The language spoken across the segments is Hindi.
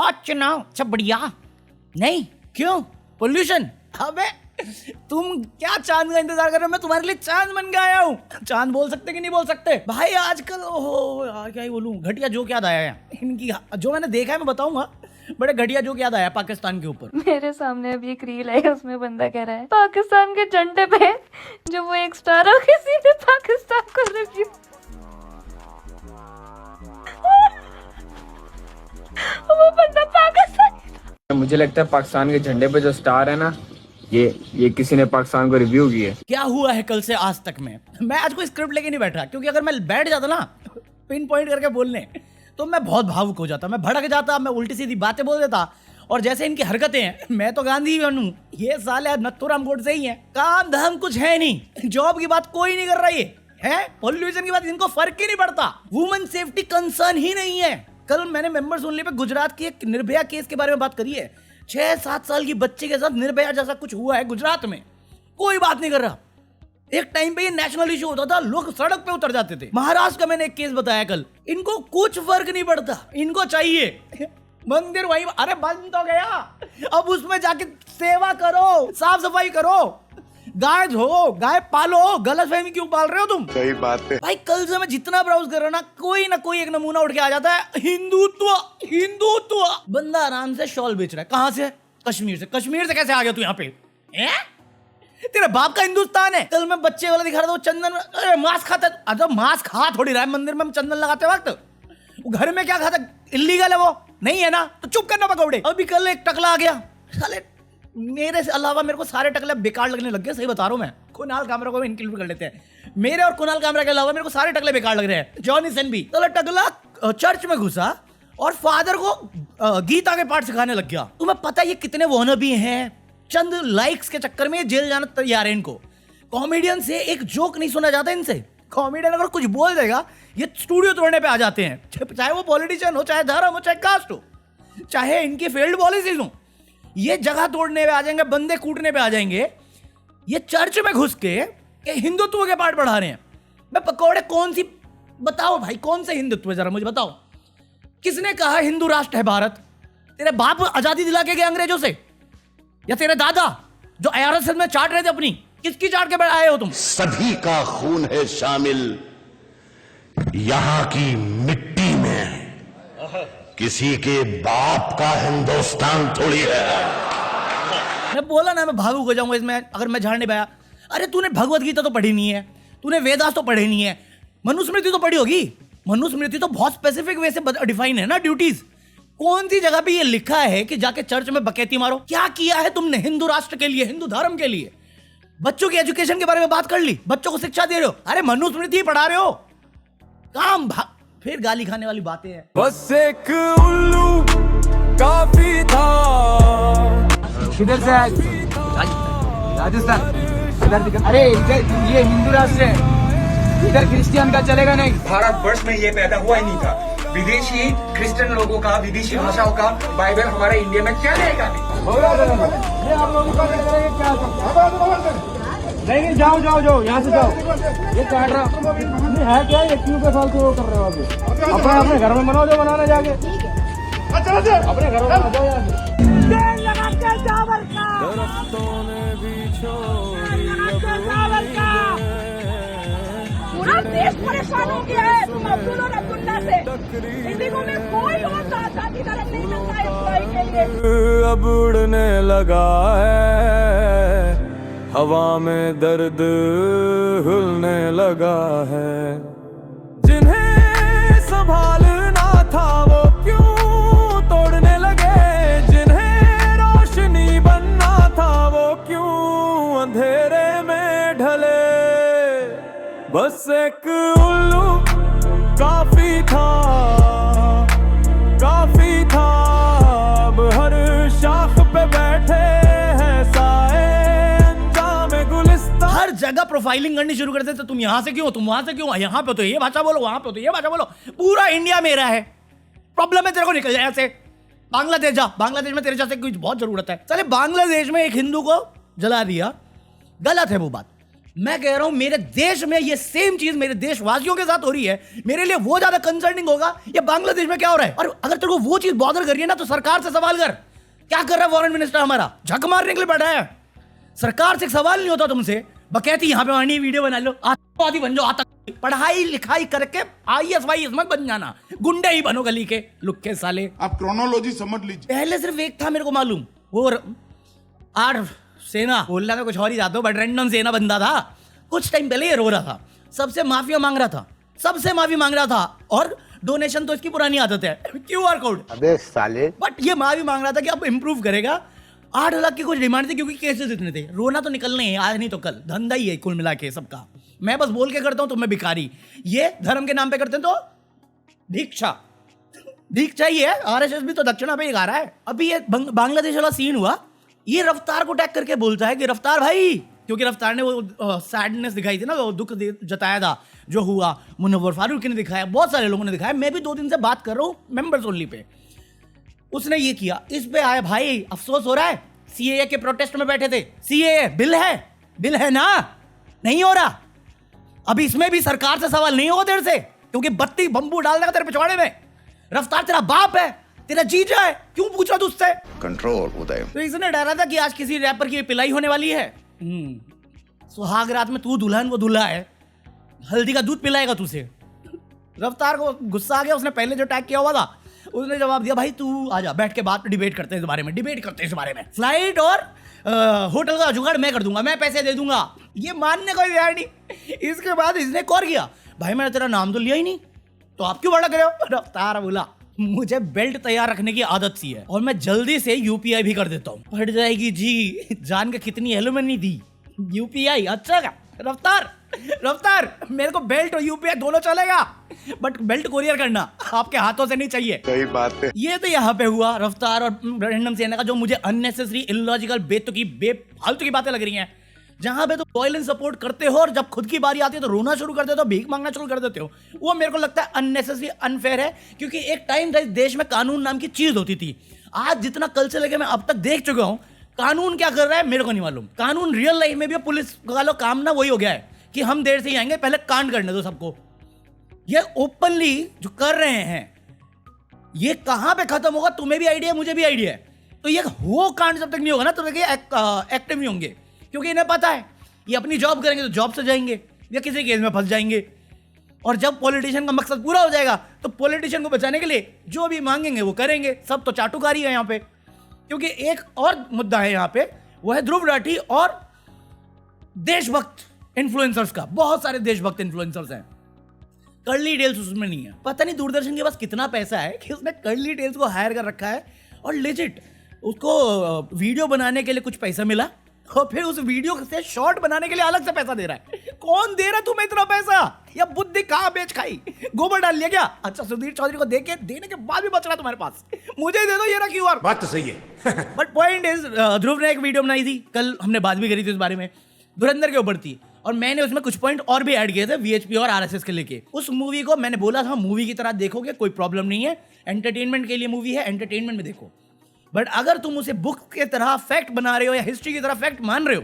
आज चुनाव सब बढ़िया नहीं, क्यों? पोल्यूशन। अबे तुम क्या चांद का इंतजार कर रहे हो? मैं तुम्हारे लिए चांद बन के आया हूँ। चांद बोल सकते कि नहीं बोल सकते भाई? आजकल ओहो यार क्या ही बोलूं, घटिया जोक याद आया है इनकी। जो मैंने देखा है मैं बताऊंगा, बड़े घटिया जोक याद आया पाकिस्तान के ऊपर। मेरे सामने अभी एक रील है, उसमें बंदा कह रहा है पाकिस्तान के झंडे पे जो वो एक स्टार हो, किसी ने पाकिस्तान को रिव्यू वो बंदा पाकिस्तान। मुझे लगता है पाकिस्तान के झंडे पे जो स्टार है ना, ये किसी ने पाकिस्तान को रिव्यू की है। क्या हुआ है कल से आज तक में? मैं आज कोई स्क्रिप्ट लेके नहीं बैठा, क्योंकि अगर मैं बैठ जाता ना पिन पॉइंट करके बोलने तो मैं बहुत भावुक हो जाता, मैं भड़क जाता, मैं उल्टी सीधी बातें बोल देता। और जैसे इनकी हरकतें हैं, मैं तो गांधी बनूं, ये साले नथुराम गोडसे ही हैं। काम धाम कुछ है नहीं, जॉब की बात कोई नहीं कर रहा है पॉल्यूशन की बात इनको फर्क ही नहीं पड़ता, वुमेन सेफ्टी कंसर्न ही नहीं है। कल मैंने मेंबर्स ओनली पे गुजरात की एक निर्भया केस के बारे में बात करी है। 6-7 साल की बच्चे के साथ निर्भया जैसा कुछ हुआ है गुजरात में, कोई बात नहीं कर रहा। एक टाइम पे ये नेशनल इशू होता था, लोग सड़क पे उतर जाते थे। महाराष्ट्र का मैंने एक केस बताया कल, इनको कुछ फर्क नहीं पड़ता, इनको चाहिए मंदिर वहीं। अरे बंद तो गया, अब उसमें जाके सेवा करो, साफ सफाई करो, गाय धो, गाय पालो। गलत फहमी क्यों पाल रहे हो तुम? सही बात है भाई। कल से मैं जितना ब्राउज कर रहा ना कोई एक नमूना उठ के आ जाता है, हिंदुत्व हिंदुत्व। बंदा आराम से शॉल बेच रहा है, कहां से? कश्मीर से। कश्मीर से कैसे आ गया तू यहाँ पे? तेरे बाप का हिंदुस्तान है। कल मैं बच्चे वाला दिखा रहा था, वो चंदन मांस खाता है। अच्छा मांस खा थोड़ी रहा है मंदिर में चंदन लगाते वक्त, वो घर में क्या खाता? इल्लीगल है वो, नहीं है ना? तो चुप करना पकौड़े। अभी कल एक टकला आ गया, साले मेरे से अलावा मेरे को सारे टकले बेकार लगने लग गए। सही बता रहा हूं मैं, कुणाल कामरा को इंक्लूड कर लेते हैं। मेरे और कुणाल कामरा के अलावा मेरे को सारे टकले बेकार लग रहे हैं। जॉनी सन भी टकला चर्च में घुसा और फादर को गीता के पाठ सिखाने लग गया। तुम्हें पता है ये कितने वॉनबी हैं? चंद लाइक्स के चक्कर में जेल जाना तैयार है इनको। कॉमेडियन से एक जोक नहीं सुना जाता इनसे। कॉमेडियन अगर कुछ बोल देगा ये स्टूडियो तोड़ने पे आ जाते हैं, चाहे वो पॉलिटिशियन हो, चाहे धर्म हो, चाहे कास्ट हो, चाहे इनकी फेल्ड पॉलिसीज हो। ये जगह तोड़ने पे आ जाएंगे, बंदे कूटने पे आ जाएंगे। ये चर्च में घुस के हिंदुत्व के पाठ पढ़ा रहे हैं। मैं पकौड़े कौन सी बताओ भाई, कौन से हिंदुत्व? जरा मुझे बताओ, किसने कहा हिंदू राष्ट्र है भारत? तेरे बाप आजादी दिला के गए अंग्रेजों से, या तेरे दादा जो आरएसएस में चाट रहे थे अपनी? किसकी चाट के आए हो तुम? सभी का खून है शामिल यहाँ की मिट्टी में, किसी के बाप का हिंदुस्तान थोड़ी है। मैं बोला ना मैं भावुक हो जाऊंगा इसमें अगर मैं झाड़ नहीं पाया। अरे तूने भगवत गीता तो पढ़ी नहीं है, तूने वेदास तो पढ़े नहीं है, मनुस्मृति तो पढ़ी होगी। मनुस्मृति तो बहुत स्पेसिफिक वे से डिफाइन है ना ड्यूटीज। कौन सी जगह पे ये लिखा है कि जाके चर्च में बकैती मारो? क्या किया है तुमने हिंदू राष्ट्र के लिए, हिंदू धर्म के लिए? बच्चों की एजुकेशन के बारे में बात कर ली, बच्चों को शिक्षा दे रहे हो, अरे मनुस्मृति पढ़ा रहे हो। काम फिर गाली खाने वाली बातें हैं। बस एक उल्लू काफी था। किधर से आए? राजस्थान। अरे ये हिंदू राष्ट्र है, इधर क्रिश्चियन का चलेगा नहीं। भारत वर्ष में ये पैदा हुआ ही नहीं था। विदेशी क्रिश्चियन लोगों का, विदेशी भाषाओं का बाइबल हमारे इंडिया में क्या रहेगा? नहीं जाओ यहाँ से जाओ। ये काट रहा है क्या? ये क्यों पे फालतू कर रहे हो? अभी अपने घर में बनाओ, जो बनाने जाके अपने घर में बना जाओ। पूरा देश परेशान हो गया है तुम अब्दुल और अब्दुल्ला से। इंडिगो में कोई और आजादी का रंग नहीं मिलता है इस के लिए। अब उड़ने लगा है, हवा में दर्द हुलने लगा है। जिन्हें संभालना था वो क्यों तोड़ने लगे? जिन्हें रोशनी बनना था वो क्यों अंधेरे में ढले? बस एक उल्लू काफी था, काफी था। अब हर शाख पे बैठे हैं साए अंजामे गुलिस्तान। हर जगह प्रोफाइलिंग करनी शुरू कर देते। तुम यहाँ से क्यों, तुम वहां से क्यों, यहाँ पे तो ये भाषा बोलो, वहां पे तो ये भाषा बोलो। पूरा इंडिया मेरा है। प्रॉब्लम है तेरे को, निकल जाए ऐसे। बांग्लादेश जा, बांग्लादेश में तेरे जैसे कुछ बहुत जरूरत है। चले बांग्लादेश में एक हिंदू को जला दिया, गलत है वो बात। मैं कह रहा हूं मेरे देश में ये सेम चीज मेरे देशवासियों के साथ हो रही है, मेरे लिए वो ज्यादा कंसर्निंग होगा या बांग्लादेश में क्या हो रहा है। और अगर तेरे को वो चीज बॉदर कर रही है ना, तो सरकार से सवाल कर, क्या कर रहा है फॉरेन मिनिस्टर हमारा, झक मारने के लिए बैठा है। सरकार से एक सवाल नहीं होता तुमसे, बकैती यहां पे आनी वीडियो बना लो, आतंकवादी बन जाओ, आतंक पढ़ाई लिखाई करके IAS वाईएस मत बन जाना, गुंडे ही बनो गली के लुक्के साले। आप क्रोनोलॉजी समझ लीजिए। पहले सिर्फ एक था मेरे को मालूम, वो 8 सेना बोलना का कुछ और ही जाता हूँ, बट रैंडम सेना बंदा था। कुछ टाइम पहले ये रो रहा था, सबसे माफिया मांग रहा था, सबसे माफी मांग रहा था, और डोनेशन तो इसकी पुरानी आदत है, QR कोड। अबे साले। बट ये माफी मांग रहा था कि अब इंप्रूव करेगा। 8 लाख की कुछ डिमांड थी, क्योंकि केसेस इतने थे। रोना तो निकलने है, आज नहीं तो कल, धंधा ही है कुल मिला के सबका। मैं बस बोल के करता हूं तो मैं भिखारी, ये धर्म के नाम पे करते हैं तो भिक्षा, भीख चाहिए। RSS भी तो दक्षिणा पे ही गा रहा है। अभी ये बांग्लादेश वाला सीन हुआ, ये रफ्तार को टैग करके बोलता है कि रफ्तार भाई, क्योंकि रफ्तार ने वो सैडनेस दिखाई थी ना, वो दुख जताया था जो हुआ, मुनव्वर फारूकी ने दिखाया, बहुत सारे लोगों ने दिखाया। मैं भी 2 दिन से बात कर रहा हूँ मेंबर्स ओनली पे, उसने ये किया, इस पे आया भाई, अफसोस हो रहा है। CAA के प्रोटेस्ट में बैठे थे, CAA बिल है ना, नहीं हो रहा। अभी इसमें भी सरकार से सवाल नहीं होगा तेरे से, क्योंकि बत्ती बंबू डाल देगा तेरे पिछवाड़े में। रफ्तार तेरा बाप है, तेरा जीजा है, क्यों पूछ रहा तू उससे? कंट्रोल उदय। तो इसने डरा था कि आज किसी रैपर की पिलाई होने वाली है। सुहाग रात में तू दुल्हन, वो दूल्हा है, हल्दी का दूध पिलाएगा तुझे। रफ्तार को गुस्सा आ गया, उसने पहले जो टैग किया हुआ था उसने जवाब दिया, भाई तू आजा, बैठ के बात डिबेट करते हैं इस बारे में, फ्लाइट और होटल का जुगाड़ मैं कर दूंगा, मैं पैसे दे दूंगा। ये मानने को तैयार नहीं। इसके बाद इसने एक और किया, भाई मैंने तेरा नाम तो लिया ही नहीं, तो आप क्यों भड़क रहे हो? रफ्तार बोला, मुझे बेल्ट तैयार रखने की आदत सी है, और मैं जल्दी से UPI भी कर देता हूँ। फट जाएगी जी, जान के कितनी एलुमनी दी UPI। अच्छा का रफ्तार मेरे को बेल्ट और UPI दोनों चलेगा, बट बेल्ट कोरियर करना आपके हाथों से नहीं चाहिए। सही बात है। ये तो यहाँ पे हुआ रफ्तार और रैंडम सेना का, जो मुझे अननेसेसरी, इलॉजिकल, बेफालतू की बातें लग रही हैं। जहां पे तो वायलेंस सपोर्ट करते हो और जब खुद की बारी आती है तो रोना शुरू कर देते हो, भीख मांगना शुरू कर देते हो, वो मेरे को लगता है अननेसेसरी, अनफेयर है। क्योंकि एक टाइम था इस देश में कानून नाम की चीज होती थी। आज जितना कल से लेकर मैं अब तक देख चुका हूं, कानून क्या कर रहा है मेरे को नहीं मालूम। कानून रियल लाइफ में भी, पुलिस का लो काम ना वही हो गया है कि हम देर से ही आएंगे, पहले कांड करने दो सबको। ये ओपनली जो कर रहे हैं, ये कहां पे खत्म होगा तुम्हें भी आइडिया है, मुझे भी आइडिया है। तो ये हो कांड जब तक नहीं होगा ना, तो एक्टिव नहीं होंगे, क्योंकि इन्हें पता है ये अपनी जॉब करेंगे तो जॉब से जाएंगे या किसी केस में फंस जाएंगे। और जब पॉलिटिशियन का मकसद पूरा हो जाएगा तो पॉलिटिशियन को बचाने के लिए जो भी मांगेंगे वो करेंगे। सब तो चाटुकारी है यहाँ पे। क्योंकि एक और मुद्दा है यहाँ पे, वो है ध्रुव राठी और देशभक्त इन्फ्लुएंसर्स का। बहुत सारे देशभक्त इन्फ्लुएंसर्स हैं, कर्ली टेल्स उसमें नहीं है। पता नहीं दूरदर्शन के पास कितना पैसा है कि उसने कर्ली टेल्स को हायर कर रखा है, और लेजिट उसको वीडियो बनाने के लिए कुछ पैसा मिला, और फिर उस वीडियो से शॉर्ट बनाने के लिए अलग से पैसा दे रहा है। कौन दे रहा है तुम्हें इतना पैसा? या बुद्धि कहाँ बेच खाई, गोबर डाल लिया क्या? अच्छा, सुधीर चौधरी को देने के बाद भी बच रहा तुम्हारे पास, मुझे दे दो, ये रहा QR। बात तो सही है। बट पॉइंट इज, ध्रुव ने एक वीडियो बनाई थी, कल हमने बात भी करी थी इस बारे में, धुरंधर के ऊपर थी, और मैंने उसमें कुछ पॉइंट और भी ऐड किए थे VHP और RSS के लेके। उस मूवी को मैंने बोला था मूवी की तरह देखोगे कोई प्रॉब्लम नहीं है, एंटरटेनमेंट के लिए मूवी है, एंटरटेनमेंट में देखो। बट अगर तुम उसे बुक की तरह फैक्ट बना रहे हो या हिस्ट्री की तरह फैक्ट मान रहे हो,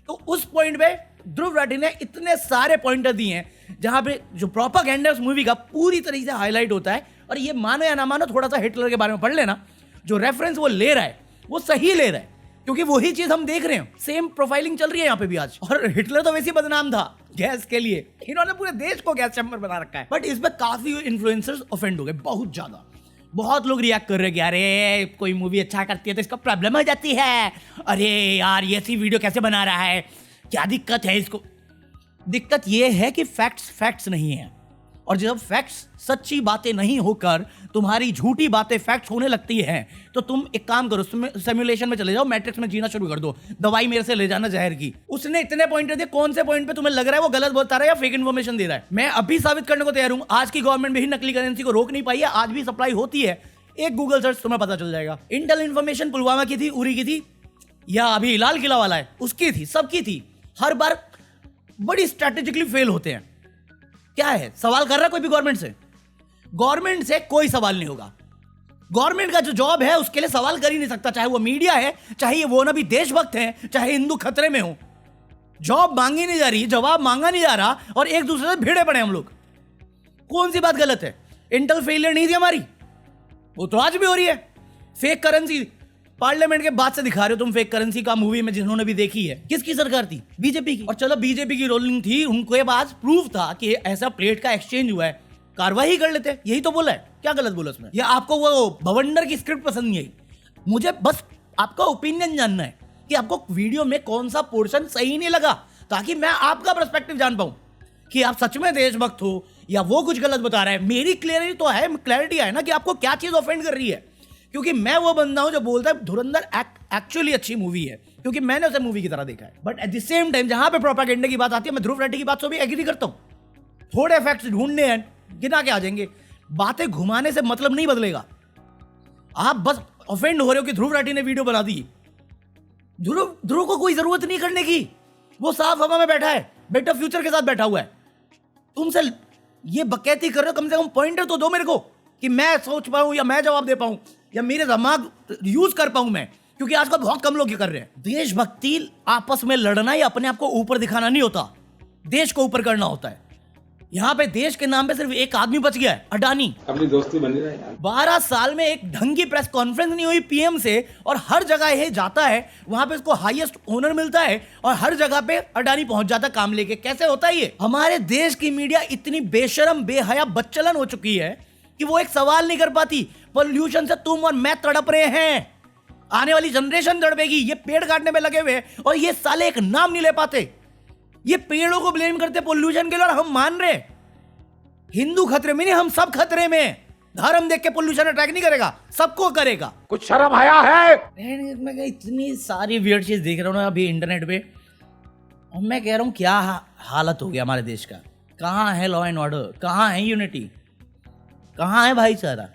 तो उस पॉइंट पे ध्रुव राठी ने इतने सारे पॉइंटर दिए हैं जहां पे जो प्रोपेगेंडा उस मूवी का पूरी तरीके से हाईलाइट होता है। और ये मानो या ना मानो, थोड़ा सा हिटलर के बारे में पढ़ लेना, जो रेफरेंस वो ले रहा है वो सही ले रहा है, क्योंकि वही चीज हम देख रहे हैं। सेम प्रोफाइलिंग चल रही है यहाँ पे भी आज। और हिटलर तो वैसे ही बदनाम था गैस के लिए, इन्होंने पूरे देश को गैस चैम्बर बना रखा है। बट इस पर काफी इन्फ्लुएंसर्स ऑफेंड हो गए, बहुत ज्यादा। बहुत लोग रिएक्ट कर रहे हैं कि अरे कोई मूवी अच्छा करती है तो इसका प्रॉब्लम हो जाती है, अरे यार ये सी वीडियो कैसे बना रहा है, क्या दिक्कत है इसको। दिक्कत ये है कि फैक्ट्स नहीं है, और जब फैक्ट्स सच्ची बातें नहीं होकर तुम्हारी झूठी बातें फैक्ट्स होने लगती हैं, तो तुम एक काम करो, सिमुलेशन में चले जाओ, मैट्रिक्स में जीना शुरू कर दो, दवाई मेरे से ले जाना जहर की। उसने इतने पॉइंट दिए, कौन से पॉइंट पे तुम्हें लग रहा है वो गलत बता रहा है या फेक इन्फॉर्मेशन दे रहा है? मैं अभी साबित करने को तैयार हूं। आज की गवर्नमेंट भी नकली करेंसी को रोक नहीं पाई है, आज भी सप्लाई होती है। एक गूगल सर्च तुम्हें पता चल जाएगा। इंटेल इन्फॉर्मेशन पुलवामा की थी, उरी की थी, या अभी लाल किला वाला है उसकी थी, सबकी थी। हर बार बड़ी स्ट्रैटेजिकली फेल होते हैं। क्या है सवाल कर रहा है कोई भी गवर्नमेंट से? गवर्नमेंट से कोई सवाल नहीं होगा। गवर्नमेंट का जो जॉब है उसके लिए सवाल कर ही नहीं सकता, चाहे वो मीडिया है, चाहे वो ना भी देशभक्त है, चाहे हिंदू खतरे में हो। जॉब मांगी नहीं जा रही, जवाब मांगा नहीं जा रहा, और एक दूसरे से भिड़े पड़े हम लोग। कौन सी बात गलत है? इंटेल फेलियर नहीं थी हमारी, वो तो आज भी हो रही है। फेक करेंसी पार्लियामेंट के बाद से दिखा रहे हो तुम फेक करेंसी का मूवी में, जिन्होंने भी देखी है। किसकी सरकार थी? बीजेपी की। और चलो बीजेपी की रोलिंग थी, उनके पास प्रूफ था कि ऐसा प्लेट का एक्सचेंज हुआ है, कार्रवाई कर लेते। यही तो बोला है, क्या गलत बोला उसमें? या आपको वो भवंडर की स्क्रिप्ट पसंद नहीं आई? मुझे बस आपका ओपिनियन जानना है कि आपको वीडियो में कौन सा पोर्शन सही नहीं लगा, ताकि मैं आपका पर्सपेक्टिव जान पाऊं कि आप सच में देशभक्त हो या वो कुछ गलत बता रहा है। मेरी क्लैरिटी है ना कि आपको क्या चीज ऑफेंड कर रही है, क्योंकि मैं वो बंदा हूं जो बोलता है धुरंधर एक्चुअली अच्छी मूवी है, क्योंकि मैंने उसे मूवी की तरह देखा है। But at the same time जहां पे प्रोपेगेंडा की बात आती है, मैं ध्रुव राठी की बात से भी एग्री करता हूं। थोड़े फैक्ट्स ढूंढने हैं, गिना के आ जाएंगे। बातें घुमाने से मतलब नहीं बदलेगा। आप बस ऑफेंड हो रहे हो कि ध्रुव राठी ने वीडियो बना दी। ध्रुव को कोई जरूरत नहीं करने की, वो साफ हवा में बैठा है, बेटर फ्यूचर के साथ बैठा हुआ है। तुमसे ये बकैती कर रहे हो, कम से कम पॉइंटर तो दो मेरे को कि मैं सोच पाऊं या मैं जवाब दे पाऊं या मेरे दिमाग यूज कर पाऊं मैं, क्योंकि आजकल बहुत कम लोग ये कर रहे हैं। देशभक्ति आपस में लड़ना या अपने आप को ऊपर दिखाना नहीं होता, देश को ऊपर करना होता है। यहाँ पे देश के नाम पे सिर्फ एक आदमी बच गया है, अडानी। अपनी दोस्ती बनी रहे यार। 12 साल में एक ढंग की प्रेस कॉन्फ्रेंस नहीं हुई पीएम से, और हर जगह ये जाता है, वहां पे इसको हाईएस्ट ऑनर मिलता है, और हर जगह पे अडानी पहुंच जाता काम लेके। कैसे होता है ये? हमारे देश की मीडिया इतनी बेशरम बेहया बच्चलन हो चुकी है कि वो एक सवाल नहीं कर पाती। पोल्यूशन से तुम और मैं तड़प रहे हैं, आने वाली जनरेशन तड़पेगी। ये पेड़ काटने में लगे हुए हैं और ये साले एक नाम नहीं ले पाते। ये पेड़ों को ब्लेम करते पोल्यूशन के लिए, और हम मान रहे हिंदू खतरे में नहीं, हम सब खतरे में। धर्म देख के पोल्यूशन अटैक नहीं करेगा, सबको करेगा। कुछ शर्म आया है? मैं इतनी सारी वियर्ड चीज देख रहा हूँ ना अभी इंटरनेट पे, और मैं कह रहा हूँ क्या हालत हो गया हमारे देश का। कहाँ है लॉ एंड ऑर्डर? कहाँ है यूनिटी? कहाँ है भाईचारा?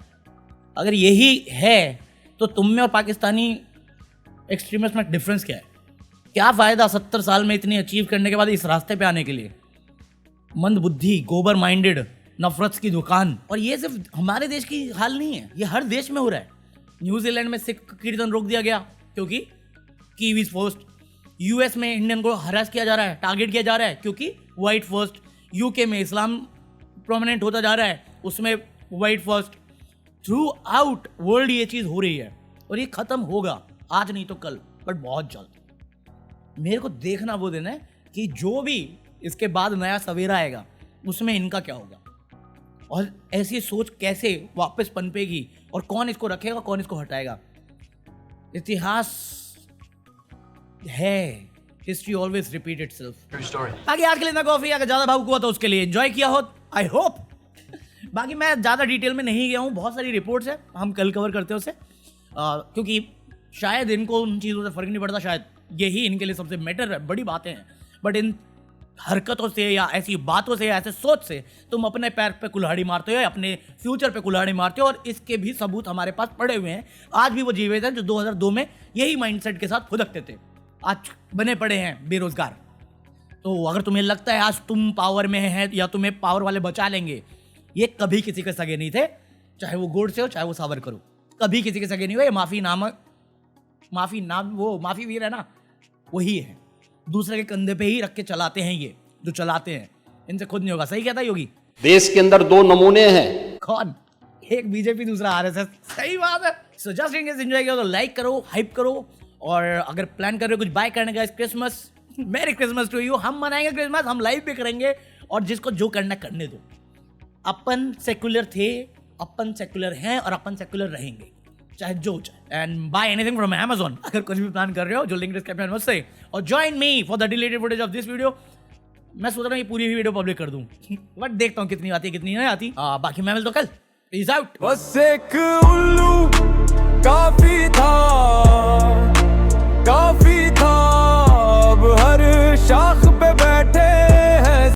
अगर यही है तो तुम में और पाकिस्तानी एक्सट्रीमिस्ट में डिफरेंस क्या है? क्या फायदा 70 साल में इतनी अचीव करने के बाद इस रास्ते पे आने के लिए? मंद बुद्धि, गोबर माइंडेड, नफरत की दुकान। और ये सिर्फ हमारे देश की हाल नहीं है, ये हर देश में हो रहा है। न्यूजीलैंड में सिख कीर्तन रोक दिया गया क्योंकि कीवीज फर्स्ट। यूएस में इंडियन को हरास किया जा रहा है, टारगेट किया जा रहा है क्योंकि वाइट फर्स्ट। यूके में इस्लाम प्रोमिनेंट होता जा रहा है, उसमें white first. Through out world ये चीज़ हो रही है, और ये खत्म होगा, आज नहीं तो कल, बट बहुत जल्द। मेरे को देखना वो दिन है कि जो भी इसके बाद नया सवेरा आएगा उसमें इनका क्या होगा, और ऐसी सोच कैसे वापस पनपेगी, और कौन इसको रखेगा, कौन इसको हटाएगा। इतिहास है, हिस्ट्री ऑलवेज रिपीट इटसेल्फ। बाकी आज के लिए इतना कॉफी, अगर ज़्यादा भावुक हुआ तो उसके लिए एंजॉय किया हो, आई होप। बाकी मैं ज़्यादा डिटेल में नहीं गया हूँ, बहुत सारी रिपोर्ट्स है, हम कल कवर करते हैं उसे, क्योंकि शायद इनको उन चीज़ों से फ़र्क नहीं पड़ता, शायद यही इनके लिए सबसे मैटर है, बड़ी बातें हैं। बट इन हरकतों से या ऐसी बातों से या ऐसे सोच से तुम अपने पैर पे कुल्हाड़ी मारते हो या अपने फ्यूचर पे कुल्हाड़ी मारते हो, और इसके भी सबूत हमारे पास पड़े हुए हैं। आज भी वो जीवित हैं जो 2002 में यही माइंडसेट के साथ फुदकते थे, आज बने पड़े हैं बेरोजगार। तो अगर तुम्हें लगता है आज तुम पावर में है या तुम्हें पावर वाले बचा लेंगे, ये कभी किसी के सगे नहीं थे, चाहे वो गोडसे हो चाहे वो सावरकर हो, कभी किसी के सगे नहीं हुए। माफी वीर है ना, वही है, दूसरे के कंधे पे ही रख के चलाते हैं। ये जो चलाते हैं इनसे खुद नहीं होगा। सही कहता है योगी? देश के अंदर दो नमूने हैं। कौन? एक बीजेपी, दूसरा आरएसएस। सही बात है। So just in case enjoy किया तो लाइक करो, हाइप करो, और अगर प्लान कर रहे हो कुछ बाय करने का इस क्रिसमस, मेरी क्रिसमस टू यू। हम मनाएंगे क्रिसमस, हम लाइव भी करेंगे, और जिसको जो करना करने दो। अपन सेकुलर थे, अपन सेकुलर हैं, और अपन सेकुलर रहेंगे, चाहे जो चाहे। And buy anything from Amazon अगर कुछ भी प्लान कर रहे हो, जो लिंक डिस्क्रिप्शन में से। और join me for the deleted footage of this video. मैं सोच रहा हूँ ये पूरी वीडियो पब्लिक कर दूं, बट देखता हूँ कितनी आती है कितनी नहीं आती। बाकी मैं मिलता हूँ कल। Peace out. बस एक उल्लू काफी था।